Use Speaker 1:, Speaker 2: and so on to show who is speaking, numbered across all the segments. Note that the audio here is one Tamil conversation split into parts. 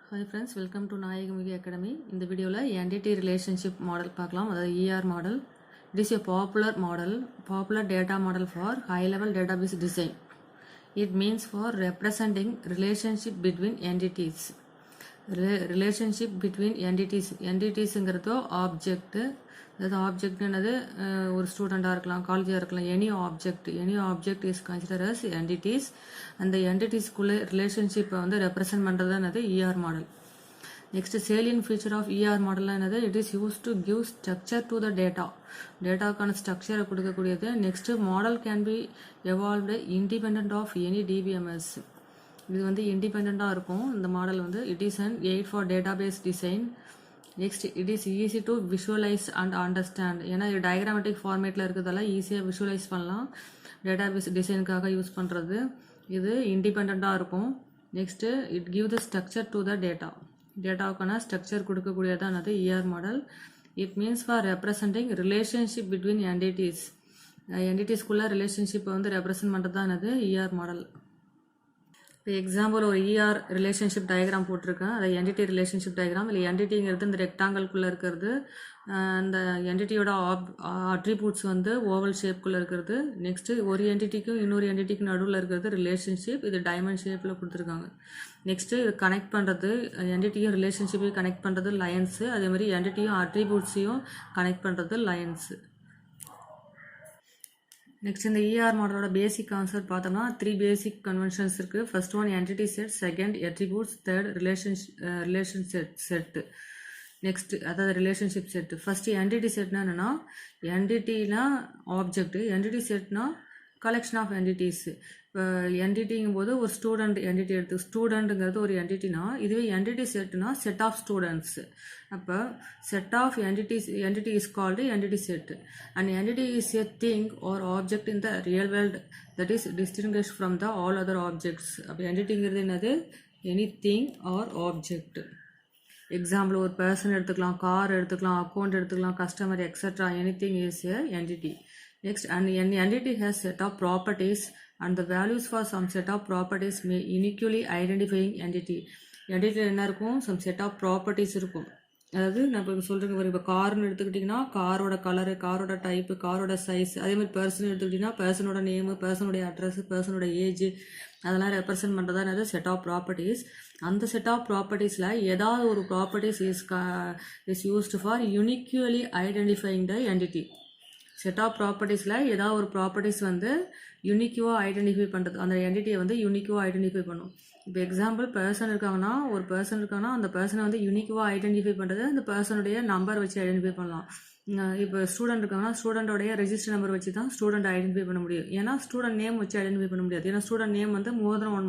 Speaker 1: Hi friends, welcome to Nayagamigi Academy. In the video la entity relationship model பார்க்கலாம். அதாவது ER model. It is a popular data model for high level database design. It means for representing relationship between entities. Relationship between entities object. அதாவது ஆப்ஜெக்ட்னது ஒரு ஸ்டூடெண்டாக இருக்கலாம், காலேஜாக இருக்கலாம். Any object is consider as entities. அந்த என்டிட்டிஸ்குள்ளே ரிலேஷன்ஷிப்பை வந்து ரெப்ரசென்ட் பண்ணுறது என்னது ER model. Next salient feature of ER model என்னது, it is use to give structure to the டேட்டாக்கான ஸ்ட்ரக்சரை கொடுக்கக்கூடியது. Next model can be evolved independent of any DBMS. இது வந்து இண்டிபெண்ட்டாக இருக்கும் இந்த மாடல் வந்து. It is an aid for database design. Next it is easy to visualise and understand. ஏன்னா இது டயக்ராமேட்டிக் ஃபார்மேட்டில் இருக்கிறதால ஈஸியாக விஷுவலைஸ் பண்ணலாம். டேட்டாபேஸ் டிசைனுக்காக யூஸ் பண்ணுறது. இது இண்டிபெண்ட்டாக இருக்கும். Next it give the structure to the டேட்டாவுக்கான ஸ்ட்ரக்சர் கொடுக்கக்கூடியதான் அது ER model. It means for representing relationship between என்டிட்டிஸ்குள்ளே ரிலேஷன்ஷிப்பை வந்து ரெப்ரசன்ட் பண்ணுறது தான் அது இஆர் மாடல். இப்போ எக்ஸாம்பிள் ஒரு இஆர் ரிலேஷன்ஷிப் டயக்ராம் போட்டிருக்கேன். அதை என்டிட்டி ரிலேஷன்ஷிப் டயக்ராம். இல்லை என்டிட்டிங்கிறது இந்த ரெக்டாங்கல்குள்ளே இருக்கிறது. அந்த என்டிட்டியோட அட்ரிபியூட்ஸ் வந்து ஓவல் ஷேப்குள்ளே இருக்கிறது. நெக்ஸ்ட்டு ஒரு என்டிட்டிக்கும் இன்னொரு என்டிட்டிக்கும் நடுவில் இருக்கிறது ரிலேஷன்ஷிப். இது டைமண்ட் ஷேப்பில் கொடுத்துருக்காங்க. நெக்ஸ்ட்டு இது கனெக்ட் பண்ணுறது, என்டிட்டியும் ரிலேஷன்ஷிப்பையும் கனெக்ட் பண்ணுறது லைன்ஸு. அதேமாதிரி என்டிட்டியும் அட்ரிபியூட்ஸையும் கனெக்ட் பண்ணுறது லைன்ஸு. நெக்ஸ்ட் இந்த இஆர் மாடலோட பேசிக் கான்செப்ட் பார்த்தோம்னா 3 பேசிக் கன்வென்ஷன்ஸ் இருக்குது. First one entity set, second attributes, third relation set. Next அதாவது ரிலேஷன்ஷிப் செட். ஃபர்ஸ்ட் என்டிட்டி செட்னா என்னன்னா, என்டிட்டினா ஆப்ஜெக்ட், என்டிட்டி செட்னா கலெக்ஷன் ஆஃப் என்டிட்டிஸ். இப்போ என்டிட்டிங்கும் போது ஒரு ஸ்டூடெண்ட் என்டிட்டி எடுத்து, ஸ்டூடெண்ட்டுங்கிறது ஒரு என்டிட்டினா, இதுவே என்டிட்டி செட்னா செட் ஆஃப் ஸ்டூடெண்ட்ஸ். அப்போ set of entity is called entity set. And entity is a thing or object in the real world that is distinguished from the all other objects. அப்போ என்டிட்டிங்கிறது என்னது, any thing or object. Example ஒரு பர்சன் எடுத்துக்கலாம், கார் எடுத்துக்கலாம், அக்கௌண்ட் எடுத்துக்கலாம், customer etcetera. Anything is a entity. Next, and an entity has set of properties and the values for some set of properties may uniquely identifying entity. entity என்ன இருக்கும், some set of properties இருக்கும். அதாவது நான் இப்போ சொல்கிறேன், இப்போ கார்னு எடுத்துக்கிட்டிங்கன்னா காரோட கலரு, காரோட டைப்பு, காரோட சைஸ். அதே மாதிரி பர்சன் எடுத்துக்கிட்டிங்கன்னா பர்சனோட நேமு, பர்சனுடைய அட்ரஸ், பர்சனோட ஏஜ், அதெல்லாம் ரெப்ரசென்ட் பண்ணுறதா என்னது செட் ஆஃப் ப்ராப்பர்ட்டிஸ். அந்த செட் ஆஃப் ப்ராப்பர்ட்டிஸில் ஏதாவது ஒரு properties is used for uniquely identifying the entity. Set of ப்ராப்பர்ட்டிஸில் ஏதாவது ஒரு ப்ராப்பர்ட்டிஸ் வந்து யூனிக்யூவாக ஐடென்டிஃபை பண்ணுறது, அந்த என்டிட்டியை வந்து யூனிக்யூவாக ஐடென்டிஃபை பண்ணும். இப்போ எக்ஸாம்பிள் பர்சன் இருக்காங்கன்னா, ஒரு பர்சன் இருக்காங்கன்னா அந்த பர்சனை வந்து யூனிக்யூவாக ஐடென்டிஃபை பண்ணுறது அந்த பர்சனுடைய நம்பர் வச்சு ஐடென்டிஃபை பண்ணலாம். இப்போ ஸ்டூடெண்ட் இருக்காங்கன்னா ஸ்டூடெண்டோடைய ரெஜிஸ்டர் நம்பர் வச்சு தான் ஸ்டூடெண்ட் ஐடென்டிஃபை பண்ண முடியும். ஏன்னா ஸ்டூடெண்ட் நேம் வச்சு ஐடென்டிஃபை பண்ண முடியாது. ஏன்னா ஸ்டூடெண்ட் நேம் வந்து மோர் தென் ஒன்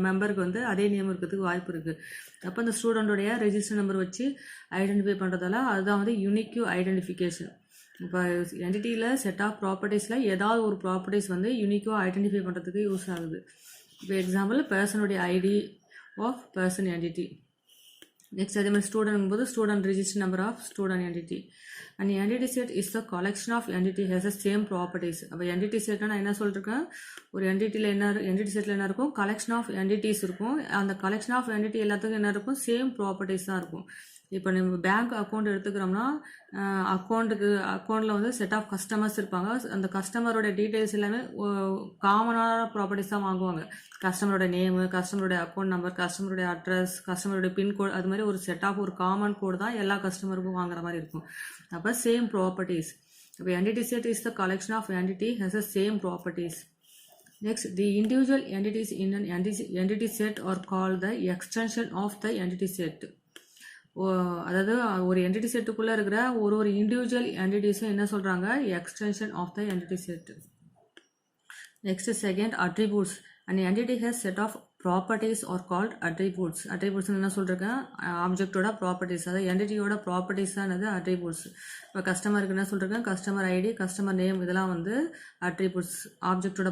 Speaker 1: மெம்பருக்கு வந்து அதே நேம் இருக்கிறதுக்கு வாய்ப்பு இருக்குது. அப்போ அந்த ஸ்டூடெண்டோடைய ரெஜிஸ்டர் நம்பர் வச்சு ஐடென்டிஃபை பண்ணுறதால அதுதான் வந்து யூனிக்யூ ஐடென்டிஃபிகேஷன். இப்போ என்டிட்டியில் செட் ஆஃப் ப்ராப்பர்ட்டிஸில் ஏதாவது ஒரு ப்ராப்பர்ட்டிஸ் வந்து யூனிக்யூவாக ஐடென்டிஃபை பண்ணுறதுக்கு யூஸ் ஆகுது. இப்போ எக்ஸாம்பிள் பர்சனுடைய ID of person entity. Next அதே மாதிரி ஸ்டூடெண்ட் போது student register number of student entity. And entity set is the collection of entity has a same properties. அப்போ என்டிட்டி செட்னா நான் என்ன சொல்லிருக்கேன், ஒரு என்டிட்டியில் என்டிட்டி செட்டில் என்ன இருக்கும், கலெக்ஷன் ஆஃப் என்டிட்டிஸ் இருக்கும். அந்த கலெக்ஷன் ஆஃப் என்டிட்டி எல்லாத்துக்கும் என்ன இருக்கும், சேம் ப்ராப்பர்ட்டிஸ் தான் இருக்கும். இப்போ நம்ம பேங்க் அக்கௌண்ட் எடுத்துக்கிறோம்னா அக்கௌண்ட்டில் வந்து செட் ஆஃப் கஸ்டமர்ஸ் இருப்பாங்க. அந்த கஸ்டமரோட டீட்டெயில்ஸ் எல்லாமே காமனான ப்ராப்பர்ட்டிஸ் தான் வாங்குவாங்க. கஸ்டமரோட நேமு, கஸ்டமருடைய அக்கௌண்ட் நம்பர், கஸ்டமருடைய அட்ரஸ், கஸ்டமருடைய பின்கோடு, அது மாதிரி ஒரு செட் ஆஃப் ஒரு காமன் கோடு தான் எல்லா கஸ்டமருக்கும் வாங்குற மாதிரி இருக்கும். அப்போ சேம் ப்ராப்பர்ட்டிஸ். இப்போ entity set is the collection of entity has a same properties. Next, the individual entities in an entity set are called the extension of the entity set. அதாவது ஒரு என்டிட்டி செட்டுக்குள்ளே இருக்கிற ஒரு இண்டிவிஜுவல் என்டிட்டிஸும் என்ன சொல்கிறாங்க, extension of the entity set. Next second attributes. And entity has set of properties are called attributes. Attributes என்ன சொல்கிறேன், ஆப்ஜெக்டோட ப்ராப்பர்ட்டிஸ், அதாவது என்டிட்டியோட ப்ராப்பர்ட்டிஸ் தான் அது அட்ரிபியூட்ஸ். இப்போ கஸ்டமருக்கு என்ன சொல்கிறேன், கஸ்டமர் ஐடி, கஸ்டமர் நேம், இதெல்லாம் வந்து அட்ரிபியூட்ஸ். ஆப்ஜெக்டோட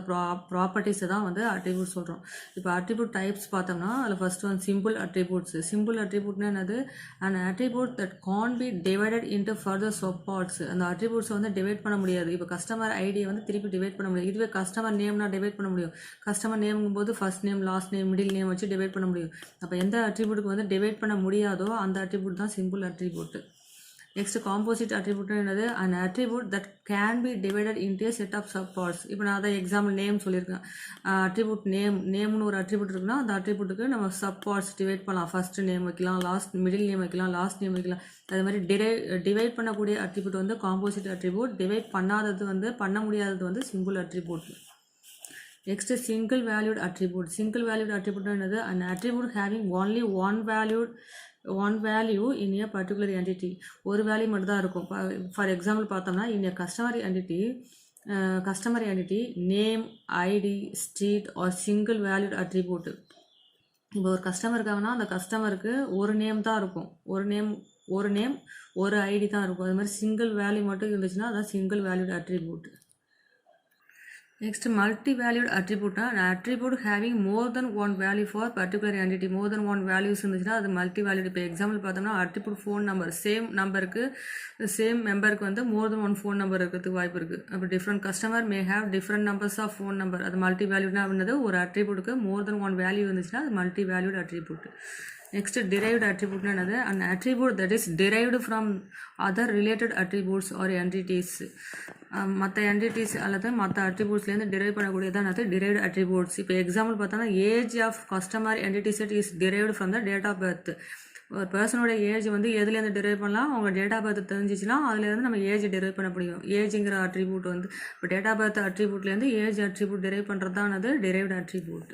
Speaker 1: ப்ராப்பர்ட்டிஸை தான் வந்து அட்ரிபியூட் சொல்கிறோம். இப்போ அட்ரிபியூட் டைப்ஸ் பார்த்தோம்னா அதில் first one simple attributes. Simple அட்ரிபியூட்னா என்னது, and attribute that can be divided into further sub parts. அந்த அட்ரிபியூட்ஸை வந்து டிவைட் பண்ண முடியாது. இப்போ கஸ்டமர் ஐடியை வந்து திருப்பி டிவைட் பண்ண முடியாது. இதுவே கஸ்டமர் நேம்னா டிவைட் பண்ண முடியும். கஸ்டமர் நேம்ங்கும் போது first name, last name middle name வச்சு டிவைட் பண்ண முடியும். அப்போ எந்த அட்ரிபியூட்டுக்கு வந்து டிவைட் பண்ண முடியாதோ அந்த அட்ரிபியூட் தான் சிம்பிள் அட்ரிபியூட். நெக்ஸ்ட் காம்போசிட் அட்ரிபியூட்னா என்னது? an attribute that can be divided into a set of subparts. இப்போ நான் அதை எக்ஸாம்பிள் நேம் சொல்லியிருக்கேன். அட்ரிபியூட் நேம்னு ஒரு அட்ரிபியூட் இருக்குன்னா அந்த அட்ரிபியூட்டுக்கு நம்ம சப்பார்ட்ஸ் டிவைட் பண்ணலாம். ஃபர்ஸ்ட் நேம் வைக்கலாம், மிடில் நேம் வைக்கலாம், லாஸ்ட் நேம் வைக்கலாம். அது மாதிரி டிவைட் பண்ணக்கூடிய அட்ரிபியூட் வந்து காம்போசிட் அட்ரிபியூட். டிவைட் பண்ணாதது வந்து பண்ண முடியாதது வந்து simple attribute. Next single valued attribute. Single valued attribute என்னது? an attribute having only one value in a particular entity. ஒரு வேல்யூ மட்டும் தான் இருக்கும். ஃபார் எக்ஸாம்பிள் பார்த்தோம்னா in a customer entity name, id, street or single valued attribute. இப்போ ஒரு கஸ்டமர் இருக்காங்கன்னா அந்த கஸ்டமருக்கு ஒரு நேம் தான் இருக்கும். ஒரு ஐடி தான் இருக்கும். அது மாதிரி சிங்கிள் வேல்யூ மட்டும் இருந்துச்சுன்னா அதான் single valued attribute. Next multi valued அட்ரிபியூட்னா attribute having more than one value for particular entity. More than one values இருந்துச்சுன்னா அது மல்டி வேல்யூட். இப்போ எக்ஸாம்பிள் பார்த்தோம்னா அட்ரிபியூட் ஃபோன் நம்பர், சேம் மெம்பருக்கு வந்து more than one phone number இருக்கிறதுக்கு வாய்ப்பு இருக்குது. அப்போ different customer may have different numbers of phone number. அது மல்டி வேல்யூட்னா அப்படின்னது ஒரு அட்ரிபியூட்டுக்கு மோர் தென் ஒன் வேல்யூ இருந்துச்சுன்னா அது multi valued attribute. Next derived attribute என்னது? an attribute that is derived from other related attributes or entities. மற்ற என்டிட்டிஸ் அல்லது மற்ற அட்ரிபியூட்ஸ்லேருந்து டிரைவ் பண்ணக்கூடியதான் அது derived attributes. இப்போ எக்ஸாம்பிள் பார்த்தோன்னா age of customer entity set is derived from the date of birth. ஒரு பர்சனோட ஏஜ் வந்து எதுலேருந்து டிரைவ் பண்ணலாம்? அவங்க டேட் ஆஃப் பர்த் தெரிஞ்சிச்சுன்னா அதுலேருந்து நம்ம ஏஜ் டிரைவ் பண்ண முடியும். ஏஜுங்கிற அட்ரிபியூட் வந்து இப்போ டேட் ஆஃப் பர்த் அட்ரிபியூட்லேருந்து ஏஜ் அட்ரிபியூட் டிரைவ் பண்ணுறது தான் அது derived attribute.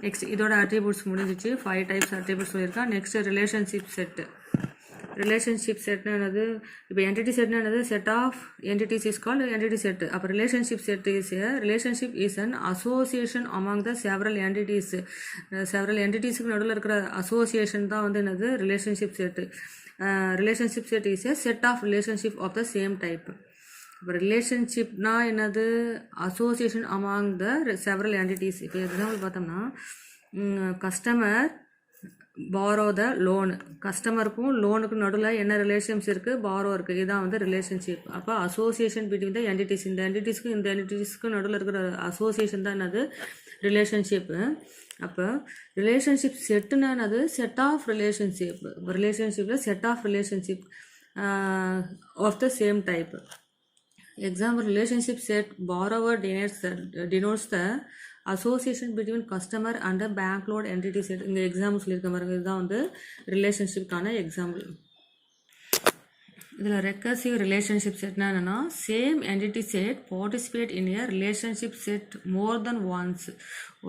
Speaker 1: நெக்ஸ்ட் இதோட அட்ரிபியூட்ஸ் முடிஞ்சிச்சு. 5 டைப்ஸ் அட்ரிபியூட்ஸ் சொல்லியிருக்கேன். Next relationship set. ரிலேஷன்ஷிப் செட்னா என்னது? இப்போ என்டிட்டி செட்னா என்னது? Set of entities is called entity set. அப்போ relationship set relationship is an association among the several என்டிட்டிஸ்க்கு நடுவில் இருக்கிற அசோசியேஷன் தான் வந்து என்னது? Relationship set. Relationship set is a set of relationship of the same type. இப்போ ரிலேஷன்ஷிப்னா என்னது? Association among the several entities. இப்போ எக்ஸாம்பிள் பார்த்தோம்னா கஸ்டமர் பாரோ த லோனு. கஸ்டமருக்கும் லோனுக்கும் நடுவில் என்ன ரிலேஷன்ஸ் இருக்குது? பாரோ இருக்குது. இதுதான் வந்து ரிலேஷன்ஷிப். அப்போ அசோசியேஷன் பிட்வீன் த என்டிட்டிஸ். இந்த என்டிட்டிஸ்க்கும் நடுவில் இருக்கிற அசோசியேஷன் தான் என்னது? ரிலேஷன்ஷிப்பு. அப்போ ரிலேஷன்ஷிப் செட்டுன்னா என்னது? Set of relationship. ரிலேஷன்ஷிப்பில் set of relationship of the same type. Example, relationship set borrower denotes the association between customer and a bank loan entity set. இந்த எக்ஸாம்பிள் சொல்லியிருக்க பாருங்க, இதுதான் வந்து ரிலேஷன்ஷிப்கான எக்ஸாம்பிள். இதில் ரெக்கர்சிவ் ரிலேஷன்ஷிப் செட்னா என்னென்னா same entity set participate in a relationship set more than once.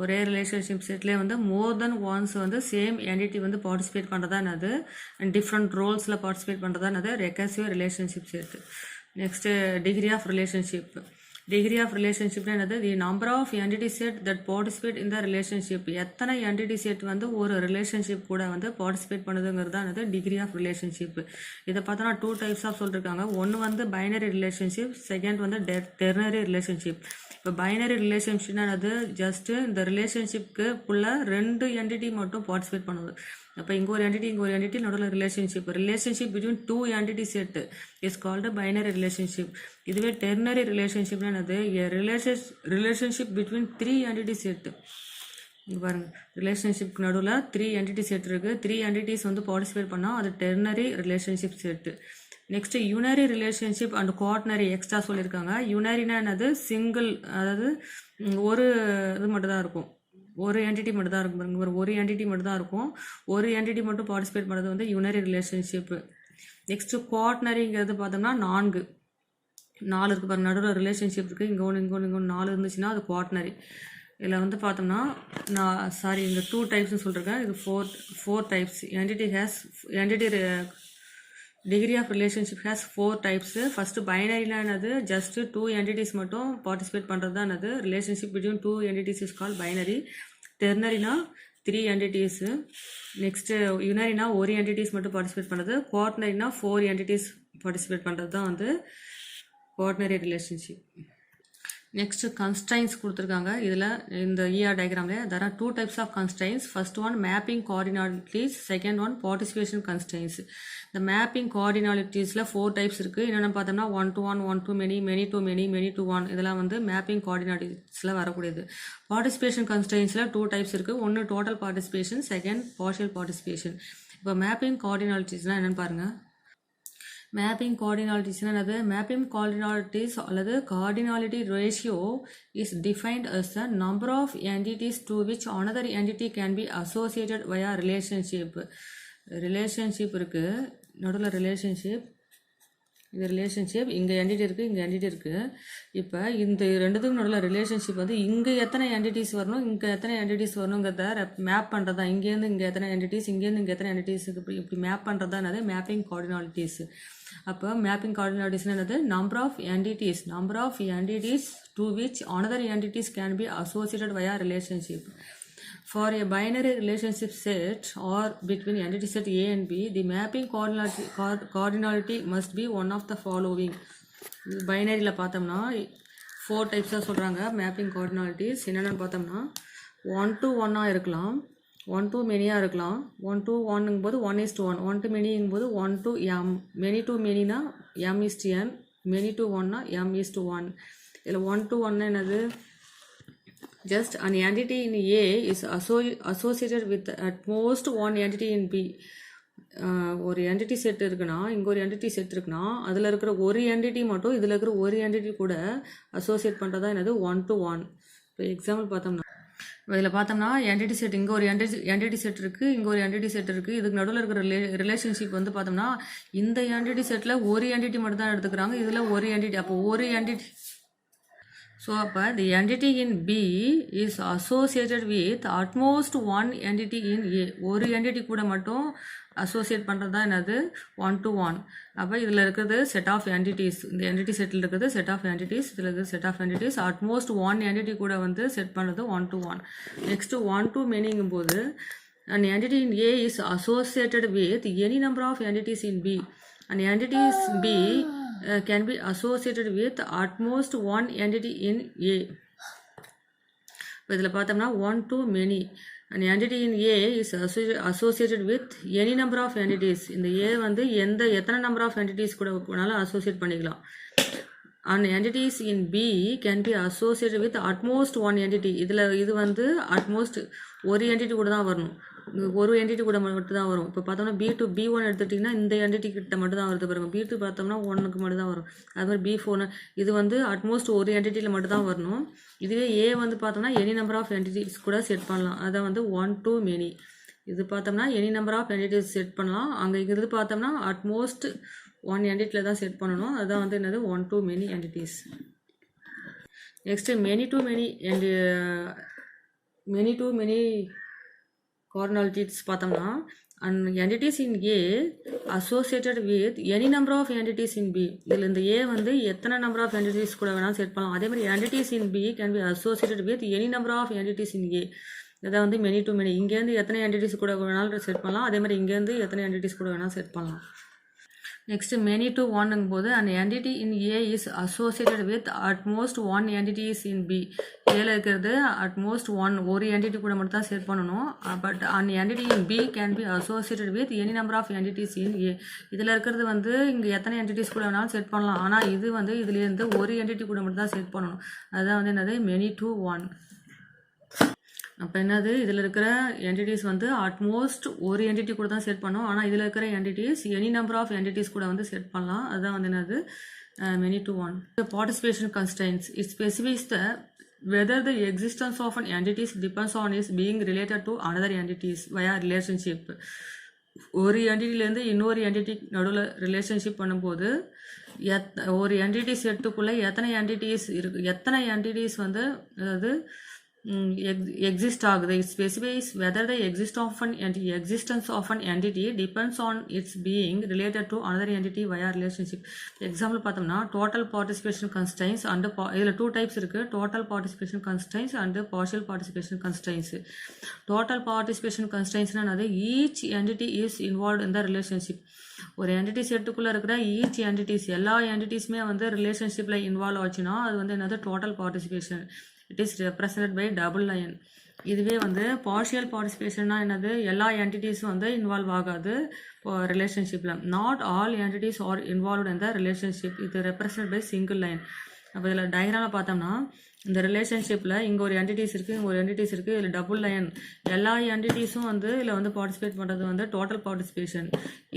Speaker 1: ஒரே ரிலேஷன்ஷிப் செட்லேயே வந்து மோர் தென் ஒன்ஸ் வந்து சேம் என்டிட்டி வந்து பார்ட்டிசிபேட் பண்ணுறதா என்னது? டிஃப்ரெண்ட் ரோல்ஸில் பார்ட்டிசிபேட் பண்ணுறதா என்னது? Recursive relationship set. Next degree of relationship. Degree of ரிலேஷன்ஷிப்னா என்னது? The number of entity set that participate இந்த ரிலேஷன்ஷிப். எத்தனை என்டிட்டி செட் வந்து ஒரு ரிலேஷன்ஷிப் கூட வந்து பார்ட்டிசிபேட் பண்ணுதுங்கிறது தான் என்னது? Degree of relationship. இதை பார்த்தோன்னா 2 டைப்ஸ் ஆஃப் சொல்லியிருக்காங்க. ஒன்று வந்து பைனரி ரிலேஷன்ஷிப், செகண்ட் வந்து டெர்னரி ரிலேஷன்ஷிப். இப்போ பைனரி ரிலேஷன்ஷிப்னா என்னது? ஜஸ்ட்டு இந்த ரிலேஷன்ஷிப்க்கு உள்ள 2 என்டிட்டி மட்டும் பார்ட்டிசிபேட் பண்ணுது. அப்போ இங்கே ஒரு என்டிட்டி நடுவில் relationship between 2 entity set is called binary relationship. இதுவே டெர்னரி ரிலேஷன்ஷிப்னா என்னது? Relationship between 3 entity set. இங்கே பாருங்கள், ரிலேஷன்ஷிப்க்கு நடுவில் 3 என்டிட்டி செட் இருக்குது. 3 என்டிட்டிஸ் வந்து பார்ட்டிசிபேட் பண்ணால் அது ternary relationship set. Next யூனரி relationship and quaternary extra சொல்லியிருக்காங்க. யூனரினா என்னது? சிங்கிள், அதாவது ஒரு இது மட்டும் தான் இருக்கும், ஒரு என்டிட்டி மட்டும் தான் இருக்கும். ஒரு என்டிட்டி மட்டும் தான் இருக்கும். ஒரு என்டிட்டி மட்டும் பார்ட்டிசிபேட் பண்ணுறது வந்து யூனரி ரிலேஷன்ஷிப்பு. நெக்ஸ்ட்டு குவாட்டனரிங்கிறது பார்த்தோம்னா 4 இருக்குது பாருங்க. நடுவில் ரிலேஷன்ஷிப் இருக்குது. இங்கே ஒன்று 4 இருந்துச்சுன்னா அது குவாட்டனரி. இதில் வந்து பார்த்தோம்னா இங்கே 2 டைப்ஸ்னு சொல்லியிருக்கேன். இது 4 types. Entity degree of relationship has 4 types. First பைனரினா என்னது? ஜஸ்ட்டு 2 என்டிட்டிஸ் மட்டும் பார்ட்டிசிபேட் பண்ணுறது தான் என்னது? Relationship between 2 entities is call binary. டெர்னரினா 3 என்டிட்டிஸு. நெக்ஸ்ட்டு யூனரினா 1 என்டிட்டிஸ் மட்டும் பார்ட்டிசிபேட் பண்ணுறது. குவாட்டனரினா 4 என்டிட்டிஸ் பார்ட்டிசிபேட் பண்ணுறது தான் வந்து குவாட்டனரி ரிலேஷன்ஷிப். Next constraints கொடுத்திருக்காங்க இதுல இந்த ER diagramல there are two types of constraints. First one mapping coordinalities, second one participation constraints. The mapping coordinalitiesல four types இருக்கு. என்னென்ன பார்த்தோம்னா 1 to 1, 1 to many, many to many, many to 1 இதெல்லாம் வந்து mapping coordinalitiesல வரக்கூடியது. Participation constraintsல two types இருக்கு. ஒன்னு total participation, second partial participation. இப்போ mapping coordinalitiesனா என்னன்னு பாருங்க. Mapping coordinalities என்னது mapping coordinalities அல்லது cardinality ratio is defined as the number of entities to which another entity can be associated via relationship இருக்கு நடுவுல ரிலேஷன்ஷிப் இந்த ரிலேஷன்ஷிப் இங்கே என்டிட்டி இருக்குது இங்கே என்டிட்டி இருக்குது இப்போ இந்த ரெண்டுத்துக்கும் நடுவில் ரிலேஷன்ஷிப் வந்து இங்கே எத்தனை என்டிட்டிஸ் வரணும் இங்கே எத்தனை என்டிட்டிஸ் வரணுங்கிறத மேப் பண்ணுறதா இங்கேருந்து இங்கே எத்தனை என்டிட்டிஸ் இங்கேருந்து இங்கே எத்தனை என்டிட்டிஸ் இப்படி மேப் பண்ணுறதா என்னது மேப்பிங் கோஆர்டினாலிட்டிஸ் அப்போ மேப்பிங் கோஆர்டினாலிட்டிஸ் என்னது number of entities to which another entities can be associated via relationship. For a binary relationship set or between entity set A and B, the coordinality must be one of the following. Binary பார்த்தோம்னா 4 types சொல்கிறாங்க மேப்பிங் coordinalities என்னென்னு பார்த்தோம்னா 1 to 1 இருக்கலாம் 1 to many இருக்கலாம் 1 to 1 போது 1 is to 1 1 to many போது 1 to m many to many-னா m is to n many to 1-னா m is to 1 இதில் 1 to 1 என்னது just an entity in A is associated with at most one entity in B. ஒரு என்டிட்டி செட் இருக்குன்னா இங்கே ஒரு என்டிட்டி செட் இருக்குன்னா அதில் இருக்கிற ஒரு என்டிட்டி மட்டும் இதில் இருக்கிற ஒரு என்டிட்டி கூட அசோசியேட் பண்ணுறதா என்னது 1 to 1. இப்போ எக்ஸாம்பிள் பார்த்தோம்னா இதில் பார்த்தோம்னா என்டிட்டி செட் இங்கே ஒரு என்டிட்டி செட் இருக்குது இங்கே ஒரு என்டிட்டி செட் இருக்குது இதுக்கு நடுவில் இருக்கிற ரிலேஷன்ஷிப் வந்து பார்த்தோம்னா இந்த என்டிட்டி செட்டில் ஒரு என்டிட்டி மட்டும் தான் எடுத்துக்கிறாங்க இதில் ஒரு என்டிட்டி அப்போ ஒரு entity So, the entity in B is associated with at most one entity in A. ஒரு entity கூட மட்டும் associate பண்ணுறதா என்னது 1 to 1. அப்போ இதில் இருக்கிறது set of entities. இந்த entity setல இருக்கிறது set of entities. இதில் இருக்கிறது set of entities. At most one entity கூட வந்து set பண்ணுறது 1 to 1. Next 1 to many போது an entity in A is associated with any number of entities in B. An entity in B can be associated with at most one entity in A. இப்போ இதில் பார்த்தோம்னா 1 to many. An entity in A is associated with any number of entities. இந்த A வந்து எத்தனை number of entities கூட வேணாலும் associate பண்ணிக்கலாம். An entities in B can be associated with at most one entity. இது வந்து at most ஒரு entity கூட தான் வரணும் ஒரு என்டிட்டி கூட மட்டும் தான் வரும் இப்போ பார்த்தோம்னா B1 எடுத்துட்டிங்கன்னா இந்த என்டிட்டி கிட்ட மட்டும் தான் வருது பாருங்க B2 பார்த்தோம்னா 1க்கு மட்டும் தான் வரும் அது மாதிரி B4 இது வந்து அட்மோஸ்ட் ஒரு என்டிட்டியில் மட்டும் தான் வரணும் இதுவே A வந்து பார்த்தோம்னா எனி நம்பர் ஆஃப் என்டிட்டிஸ் கூட செட் பண்ணலாம் அதான் வந்து 1 to many இது பார்த்தோம்னா any number of entities set பண்ணலாம் அங்கே இது பார்த்தோம்னா அட்மோஸ்ட் ஒன் என்டிட்டியில் தான் செட் பண்ணணும் அதுதான் வந்து என்னது 1 to many entities. Next many to many coordinalities பார்த்தோம்னா and entities in A associated with any number of entities in B. இதில் இந்த A வந்து எத்தனை number of entities கூட வேணாலும் செட் பண்ணலாம் அதே மாதிரி entities in B can be associated with any number of entities in A. இதை வந்து many to many இங்கேருந்து எத்தனை entities கூட வேணாலும் செட் பண்ணலாம் அதே மாதிரி இங்கேருந்து எத்தனை entities கூட வேணாலும் செட் பண்ணலாம் Next many to 1 போது an entity in A is associated with at most one entities in B. Aல இருக்கிறது at most ஒரு entity கூட மட்டும் தான் செட் பண்ணணும் but an entity in B can be associated with any number of entities in A. இதில் இருக்கிறது வந்து இங்கே எத்தனை entities கூட வேணாலும் செட் பண்ணலாம் ஆனால் இது வந்து இதுலேருந்து ஒரு entity கூட மட்டும் தான் செட் பண்ணணும் அதுதான் வந்து என்னது many to 1. அப்போ என்னது இதில் இருக்கிற என்டிட்டிஸ் வந்து அட்மோஸ்ட் ஒரு என்டிட்டி கூட தான் செட் பண்ணோம் ஆனால் இதில் இருக்கிற entities any number of entities கூட வந்து செட் பண்ணலாம் அதுதான் வந்து என்னது many to 1. The participation constraints it specifies whether the existence of an entity depends on its being related to another entities via relationship. ஒரு என்டிட்டிலேருந்து இன்னொரு என்டிட்டி நடுவில் ரிலேஷன்ஷிப் பண்ணும்போது ஒரு என்டிட்டி செட்டுக்குள்ளே எத்தனை என்டிட்டிஸ் வந்து அதாவது exist ஆகுது. It specifies whether the existence of an entity depends on its being related to another entity via relationship. Example பார்த்தோம்னா டோட்டல் பார்ட்டிசிபேஷன் கன்ஸ்ட்ரைன்ஸ் அண்ட் இதில் 2 டைப்ஸ் இருக்குது. Total participation constraints and partial participation constraints. Total participation கன்ஸ்ட்ரைன்ஸ்னால் each entity is involve in the relationship. ஒரு என்டிட்டி செட்டுக்குள்ளே இருக்கிற ஈச் என்டிட்டிஸ் எல்லா என்டிட்டிஸுமே வந்து ரிலேஷன்ஷிப்பில் இன்வால்வ் ஆச்சுன்னா அது வந்து என்னது total participation. It is represent by double line. இதுவே வந்து பார்ஷியல் பார்ட்டிசிபேஷன்னா என்னது எல்லா என்டிட்டிஸும் வந்து இன்வால்வ் ஆகாது ரிலேஷன்ஷிப்பில். Not all entities are involved in the relationship. இது ரெப்ரசன்ட் பை சிங்கிள் லைன். அப்போ இதில் டயக்ராமில் பார்த்தோம்னா இந்த ரிலேஷன்ஷிப்பில் இங்கே ஒரு என்டிட்டிஸ் இருக்குது, இங்கே ஒரு என்டிட்டிஸ் இருக்குது. இதில் டபுள் லைன் எல்லா என்டிட்டிஸும் வந்து இதில் வந்து பார்ட்டிசிபேட் பண்ணுறது வந்து டோட்டல் பார்ட்டிசிபேஷன்.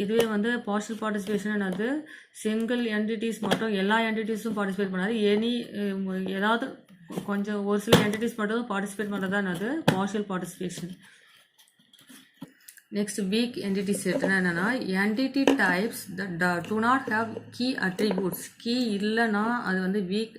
Speaker 1: இதுவே வந்து பார்ஷியல் பார்ட்டிசிபேஷன் என்னது சிங்கிள் என்டிட்டிஸ் மட்டும் எல்லா என்டிட்டிஸும் பார்ட்டிசிபேட் பண்ணாது. ஏதாவது கொஞ்சம் ஒரு சில என்டிட்டிஸ் மட்டும் பார்ட்டிசிபேட் பண்ணுறது தான் என்னது partial participation. Next weak entity செட்னா என்னன்னா entity types that do not have key attributes. Key இல்லைன்னா அது வந்து weak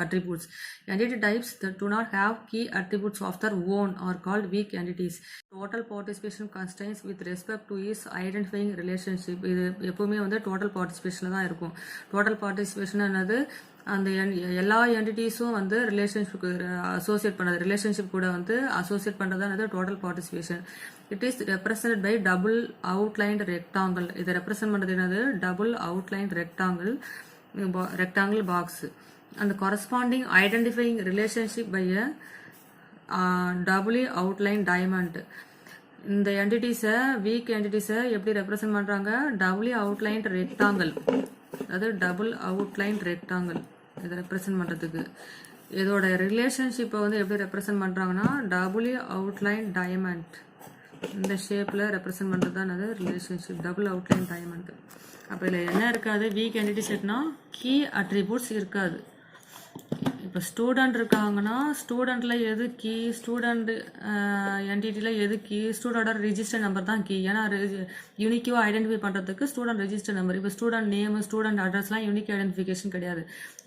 Speaker 1: attributes. Entity types that do not have key attributes of their own are called weak entities. Total participation constraints with respect to is identifying relationship. இது எப்பவுமே வந்து டோட்டல் பார்ட்டிசிபேஷனில் தான் இருக்கும். டோட்டல் பார்ட்டிசிபேஷன் என்னது அந்த எல்லா என்டிட்டிஸும் வந்து ரிலேஷன்ஷிப் அசோசியேட் பண்ணது ரிலேஷன்ஷிப் கூட வந்து அசோசியேட் பண்ணுறதுதான் total participation. It is represent by double outline rectangle. இதை ரெப்ரசன்ட் பண்ணுறது என்னது டபுள் அவுட்லைன் ரெக்டாங்கிள் பாக்ஸ். அந்த corresponding identifying relationship by a doubly outlined diamond. இந்த என்டிட்டிஸை வீக் என்டிட்டிஸை எப்படி ரெப்ரசன்ட் பண்ணுறாங்க டபுளி அவுட்லைன் ரெக்டாங்கிள். அதாவது டபுள் அவுட்லைன் ரெக்டாங்கிள் இதை ரெப்ரசன்ட் பண்ணுறதுக்கு. இதோட ரிலேஷன்ஷிப்பை வந்து எப்படி ரெப்ரசன்ட் பண்ணுறாங்கன்னா டபுளி அவுட்லைன் டைமண்ட் இந்த ஷேப்பில் ரெப்ரசன்ட் பண்ணுறது தான் அது ரிலேஷன்ஷிப் டபுள் அவுட்லைன் டைமண்ட். அப்போ இதில் என்ன இருக்காது வீக் என்டிட்டி செட்னா கீ அட்ரிபியூட்ஸ் இருக்காது. இப்போ ஸ்டூடெண்ட் இருக்காங்கன்னா ஸ்டூடெண்ட்டில் எது கீ ஸ்டூடெண்ட் என்டிட்டியில் எது கீ ஸ்டூடெண்டோட ரிஜிஸ்டர் நம்பர் தான் கீ. ஏன்னா யூனிக்காக ஐடென்டிஃபை பண்ணுறதுக்கு ஸ்டூடெண்ட் ரிஜிஸ்டர் நம்பர். இப்போ ஸ்டூடெண்ட் நேம் ஸ்டூடெண்ட் அட்ரஸ்லாம் யூனிக் ஐடென்டிஃபிகேஷன் கிடையாது.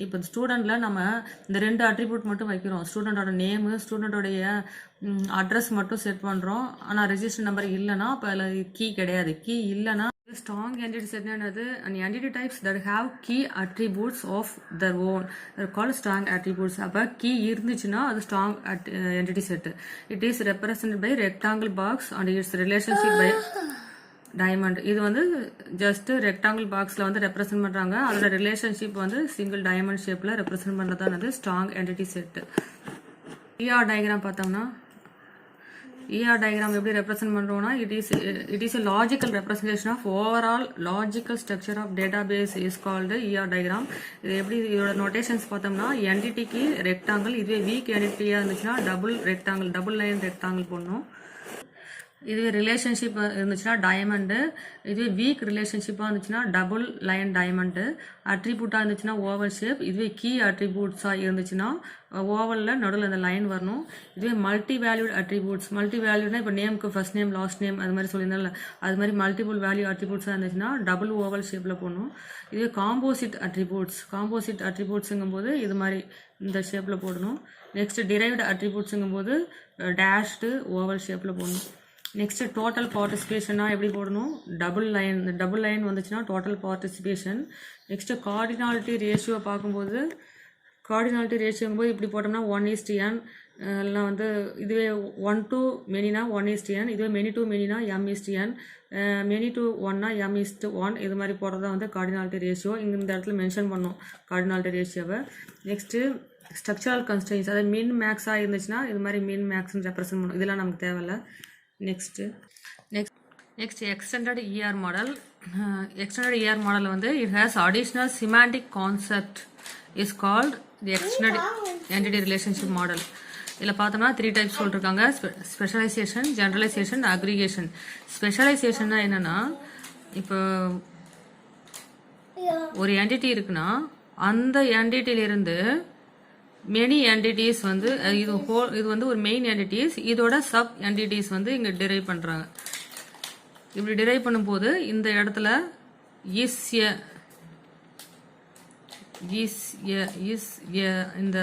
Speaker 1: இப்போ ஸ்டூடெண்ட்டில் நம்ம இந்த 2 அட்ரிபியூட் மட்டும் வைக்கிறோம். ஸ்டூடெண்டோட நேமு ஸ்டூடெண்டோடைய அட்ரஸ் மட்டும் செட் பண்ணுறோம். ஆனால் ரெஜிஸ்டர் நம்பர் இல்லைன்னா இப்போ அதில் கீ கிடையாது. கீ இல்லைன்னா strong entity set என்னது an entity types that have key attributes of their own are called strong attributes. அப்ப key இருந்துச்சுன்னா அது strong entity set. It is represented by rectangle box and its relationship by diamond. இது வந்து just rectangle boxல வந்து ரெப்ரசன்ட் பண்றாங்க. அதோட ரிலேஷன்ஷிப் வந்து சிங்கிள் டைமண்ட் ஷேப்ல represent பண்றதானது strong entity set. ER diagram பார்த்தோம்னா ER diagram எப்படி represent பண்றோம்னா it is a logical representation of overall logical structure of database is called ER diagram. இது எப்படி இதோட நோட்டேஷன்ஸ் பார்த்தோம்னா என்டிட்டிக்கு ரெக்டாங்கிள், இதுவே வீக் என்டிட்டியா இருந்துச்சுன்னா டபுள் லைன் ரெக்டாங்கிள் போடணும். இதுவே ரிலேஷன்ஷிப் இருந்துச்சுன்னா டைமண்டு, இதுவே வீக் ரிலேஷன்ஷிப்பாக இருந்துச்சுன்னா டபுள் லைன் டைமண்டு. அட்ரிபியூட்டாக இருந்துச்சுன்னா ஓவல் ஷேப். இதுவே கீ அட்ரிபியூட்ஸாக இருந்துச்சுன்னா ஓவலில் நடுவில் அந்த லைன் வரணும். இதுவே மல்டி வேல்யூட் அட்ரிபியூட்ஸ். மல்டி வேல்யூட்னா இப்போ நேமுக்கு ஃபர்ஸ்ட் நேம் லாஸ்ட் நேம் அது மாதிரி சொல்லியிருந்தால அது மாதிரி மல்டிபிள் வேல்யூ அட்ரிபியூட்ஸாக இருந்துச்சுன்னா டபுள் ஓவல் ஷேப்பில் போடணும். இதுவே காம்போசிட் அட்ரிபியூட்ஸுங்கும் போது இது மாதிரி இந்த ஷேப்பில் போடணும். நெக்ஸ்ட் டிரைவ்டு அட்ரிபியூட்ஸுங்கும் போது டேஷ்டு ஓவல் ஷேப்பில் போடணும். நெக்ஸ்ட் டோட்டல் பார்ட்டிசிபேஷனா எப்படி போடணும் டபுள் லைன் வந்துச்சுன்னா total participation. Next cardinality ratio பார்க்கும்போது கார்டினாலிட்டி ரேஷியோங்கும்போது இப்படி போட்டோம்னா 1:n. இல்லைனா வந்து இதுவே 1 to manyனா 1:n. இதுவே many to manyனா m:n. many to 1னா m:1. இது மாதிரி போடுறதா வந்து கார்டினாலிட்டி ரேஷியோ. இங்கே இந்த இடத்துல மென்ஷன் பண்ணோம் கார்டினாலிட்டி ரேஷியோவை. நெக்ஸ்ட்டு ஸ்ட்ரக்சரல் கன்ஸ்ட்ரெயின்ஸ் அதாவது மின் மேக்ஸாக இருந்துச்சுன்னா இது மாதிரி மின் மேக்ஸ்ன்னு ரெப்ரசன்ட் பண்ணணும். இதெல்லாம் நமக்கு தேவையில்லை. Next extended ER model. Extended ER model வந்து it has additional semantic concept is called the extended entity relationship model. இதில் பார்த்தோம்னா 3 டைப்ஸ் சொல்லிருக்காங்க. Specialisation, generalisation, aggregation. ஸ்பெஷலைசேஷன்னா என்னன்னா இப்போ ஒரு என்டிட்டி இருக்குன்னா அந்த என்டிட்டியிலிருந்து மெனி என்டிட்டிஸ் வந்து இது வந்து ஒரு மெயின் என்டிட்டிஸ், இதோட சப் என்டிட்டிஸ் வந்து இங்கே டிரைவ் பண்ணுறாங்க. இப்படி டிரைவ் பண்ணும்போது இந்த இடத்துல இந்த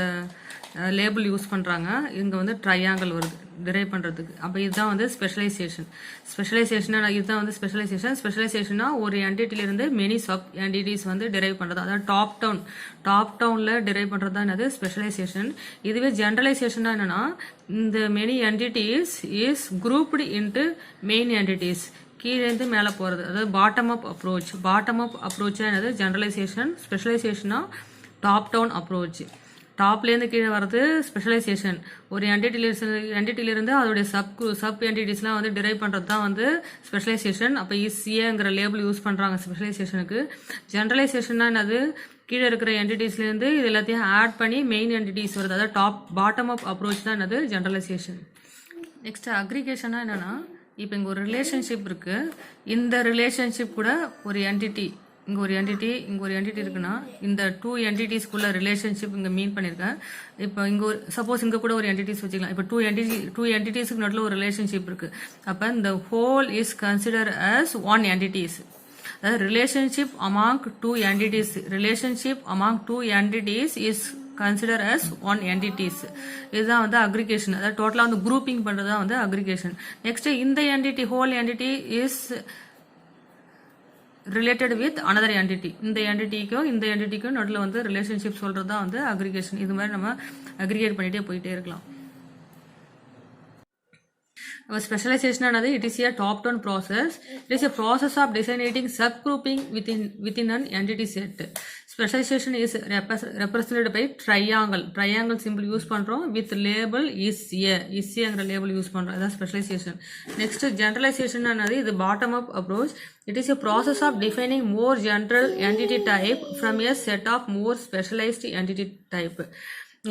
Speaker 1: லேபிள் யூஸ் பண்ணுறாங்க. இங்கே வந்து ட்ரையாங்கிள் வருது டிரைவ் பண்ணுறதுக்கு. அப்போ இதுதான் வந்து ஸ்பெஷலைசேஷன். இதுதான் வந்து ஸ்பெஷலைசேஷன்னா ஒரு என்டிட்டிலிருந்து மெனி சப் என்டிட்டிஸ் வந்து டிரைவ் பண்ணுறது, அதாவது டாப் டவுனில் டிரைவ் பண்ணுறது தான் என்னது ஸ்பெஷலைசேஷன். இதுவே ஜென்ரலைசேஷன்னா என்னென்னா இந்த many entities is grouped into main entities, கீழேருந்து மேலே போகிறது, அதாவது பாட்டம் அப் அப்ரோச் என்னது ஜென்ரலைசேஷன். ஸ்பெஷலைசேஷனா டாப் டவுன் அப்ரோச், டாப்லேருந்து கீழே வர்றது ஸ்பெஷலைசேஷன். ஒரு என்டிட்டிலிருந்து அதோடைய சப் என்டிட்டிஸ்லாம் வந்து டிரைவ் பண்ணுறது தான் வந்து ஸ்பெஷலைசேஷன். அப்போ இஸ்ஏங்கிற லேபிள் யூஸ் பண்ணுறாங்க ஸ்பெஷலைசேஷனுக்கு. ஜென்ரலைசேஷன்னா என்னது கீழே இருக்கிற என்டிட்டிஸ்லேருந்து இது எல்லாத்தையும் ஆட் பண்ணி மெயின் என்டிட்டிஸ் வருது, அதாவது பாட்டம் அப் அப்ரோச் தான் என்னது ஜென்ரலைசேஷன். நெக்ஸ்ட் அக்ரிகேஷனா என்னன்னா, இப்போ இங்கே ஒரு ரிலேஷன்ஷிப் இருக்குது, இந்த ரிலேஷன்ஷிப் கூட ஒரு என்டிட்டி, இங்கே ஒரு என்டிட்டி இருக்குன்னா இந்த 2 என்டிட்டிஸ்க்குள்ள ரிலேஷன்ஷிப் இங்கே மீன் பண்ணியிருக்கேன். இப்போ இங்கே ஒரு சப்போஸ் இங்கே கூட ஒரு என்டிட்டிஸ் வச்சுக்கலாம். இப்போ 2 என்டிட்டிஸ்க்கு நடுவில் ஒரு ரிலேஷன்ஷிப் இருக்குது. அப்போ இந்த whole is consider as 1 entities, அதாவது relationship among 2 entities is consider as 1 entities. இதுதான் வந்து அக்ரிகேஷன், அதாவது டோட்டலாக வந்து குரூப்பிங் பண்ணுறது தான் வந்து அக்ரிகேஷன். நெக்ஸ்ட் இந்த entity whole entity is related with another entity, இந்த என்டிட்டிக்கும் நடுவில் வந்து ரிலேஷன்ஷிப் சொல்கிறது தான் வந்து அக்ரிகேஷன். இது மாதிரி நம்ம அக்ரிகேட் பண்ணிகிட்டே போயிட்டே இருக்கலாம். Specialization another, it is a top-down process. It is a process of designating subgrouping within an entity set. Specialization is represented by triangle symbol use பண்றோம் with label is a label use பண்றோம், அதான் specialization. Next generalization another, the bottom up approach. It is a process of defining more general entity type from a set of more specialized entity type.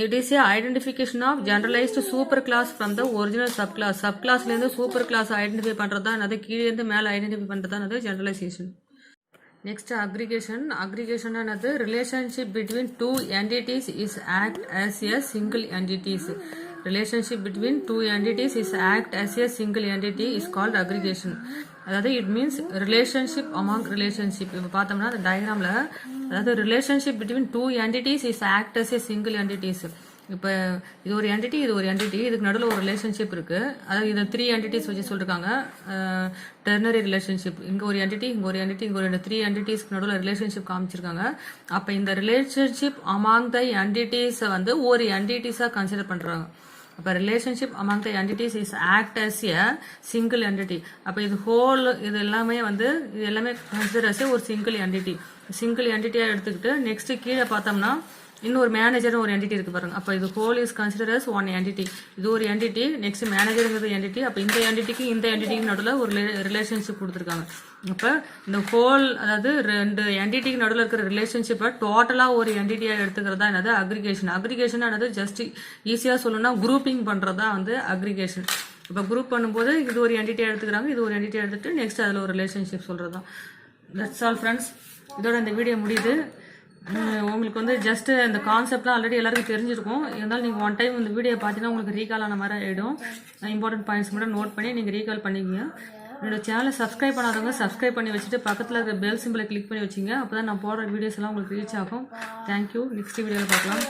Speaker 1: It is a identification of generalized superclass from the original subclass. Subclassல இருந்து சூப்பர் கிளாஸ் ஐடென்டிஃபை பண்றது தான் அது, கீழே இருந்து மேலே ஐடென்டிஃபை பண்றது தான் அது ஜெனரலைசேஷன். நெக்ஸ்ட் அக்ரிகேஷன் என்னது, relationship between 2 entities is act as a single entities. Relationship between 2 entities is act as a single entity is called aggregation. அதாவது it means relationship among relationship. இப்போ பார்த்தோம்னா அந்த டயக்ராமில், அதாவது relationship between 2 entities is act as a single entities. இப்போ இது ஒரு என்டிட்டி, இதுக்கு நடுவில் ஒரு ரிலேஷன்ஷிப் இருக்குது, அதாவது இது 3 entities வச்சு சொல்லியிருக்காங்க. டெர்னரி ரிலேஷன்ஷிப், இங்கே ஒரு என்டிட்டி, இங்கே ஒரு 3 entities நடுவில் ரிலேஷன்ஷிப் காமிச்சிருக்காங்க. அப்போ இந்த ரிலேஷன்ஷிப் அமாங் த என்டிட்டிஸை வந்து ஒரு என்டிட்டிஸாக கன்சிடர் பண்ணுறாங்க. அப்போ relationship among the entities is act as a single entity. அப்போ இது ஹோல் இது எல்லாமே கன்சிடர் அஸ் ஒரு சிங்கிள் என்டிட்டியாக எடுத்துக்கிட்டு நெக்ஸ்ட் கீழே பார்த்தோம்னா இன்னொரு மேனேஜர் ஒரு என்டிட்டி இருக்கு பாருங்க. அப்போ இது whole is consider as 1 entity. இது ஒரு என்டிட்டி, நெக்ஸ்ட் மேனேஜருங்கிறது என்டிட்டி. அப்போ இந்த என்டிட்டிக்கு நடுவில் ஒரு ரிலேஷன்ஷிப் கொடுத்துருக்காங்க. அப்போ இந்த ஹோல், அதாவது 2 என்டிட்டிக்கு நடுவில் இருக்கிற ரிலேஷன்ஷிப்பை டோட்டலாக ஒரு என்டிட்டியாக எடுத்துக்கிறதா என்னது அக்ரிகேஷன். என்னது ஜஸ்ட் ஈஸியாக சொல்லணும்னா குரூப்பிங் பண்ணுறதா வந்து அக்ரிகேஷன். இப்போ குரூப் பண்ணும்போது இது ஒரு என்டிட்டியாக எடுத்துக்கிறாங்க, இது ஒரு என்டிட்டியாக எடுத்துட்டு நெக்ஸ்ட் அதில் ஒரு ரிலேஷன்ஷிப் சொல்கிறது தான். That's all friends. இதோட இந்த வீடியோ முடியுது. உங்களுக்கு வந்து ஜஸ்ட் இந்த கான்செப்ட்லாம் ஆல்ரெடி எல்லாருக்கும் தெரிஞ்சிருக்கும். இருந்தாலும் நீங்கள் ஒன் டைம் இந்த வீடியோ பார்த்தீங்கன்னா உங்களுக்கு ரீகால் ஆன மாதிரி ஆகிடும். இம்பார்ட்டன்ட் பாயிண்ட்ஸ் மட்டும் நோட் பண்ணி நீங்கள் ரீகால் பண்ணிக்கோங்க. என்னோட சேனலை சப்ஸ்கிரைப் பண்ணாதவங்க சப்ஸ்கிரைப் பண்ணி வச்சுட்டு பக்கத்தில் இருக்கிற பெல் சிம்பிளை கிளிக் பண்ணி வச்சிங்க. அப்போ தான் நான் போடுற வீடியோஸ் எல்லாம் உங்களுக்கு ரீச் ஆகும். தேங்க்யூ. நெக்ஸ்ட் வீடியோவில் பார்க்கலாம்.